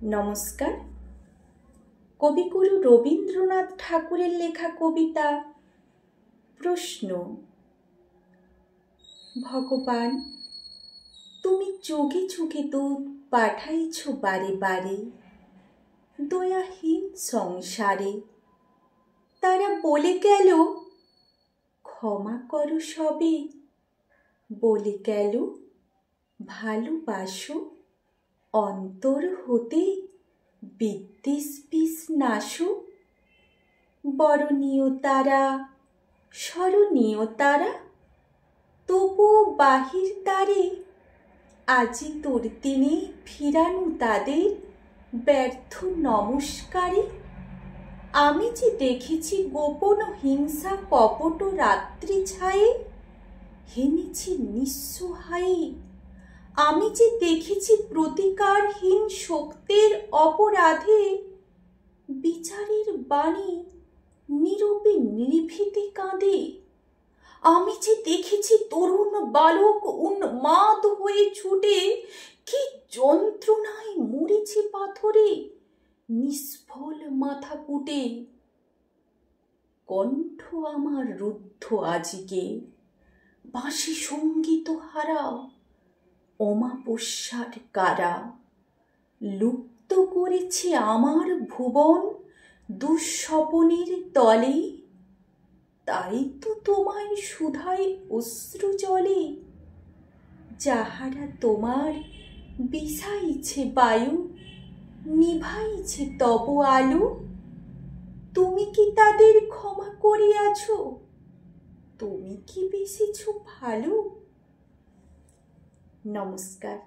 নমস্কার। কবিগুরু রবীন্দ্রনাথ ঠাকুরের লেখা কবিতা প্রশ্ন। ভগবান, তুমি যুগে যুগে দূত পাঠাইছ বারে বারে দয়াহীন সংসারে। তারা বলে গেল ক্ষমা করো সবে, বলে গেল ভালোবাসো অন্তর হতে বিদ্বেষ বিষ নাশো। বরণীয় তারা, স্মরণীয় তারা, তবুও বাহির দ্বারে আজি তোর দিনে ফিরানো তাদের ব্যর্থ নমস্কারে। আমি যে দেখেছি গোপন হিংসা কপট রাত্রি ছায়ে হেনেছি নিঃসহায়ে। আমি যে দেখেছি প্রতিকারহীন শক্তির অপরাধে বিচারের বাণী নীরবে নির্ভীতে কাঁদে। আমি যে দেখেছি তরুণ বালক উন্মাদ হয়ে ছুটে কি যন্ত্রণায় মরেছে পাথরে নিষ্ফল মাথা কুটে। কণ্ঠ আমার রুদ্ধ আজিকে বাঁশি সঙ্গীত হারা, অমাবস্যার কারা লুপ্ত করেছে আমার ভুবন দুঃস্বপনের তলে। তাই তো তোমায় শুধাই অশ্রু জলে, যাহারা তোমার বিষাইছে বায়ু নিভাইছে তব আলো। তুমি কি তাদের ক্ষমা করিয়াছ? তুমি কি বেসেছ ভালো? নমস্কার।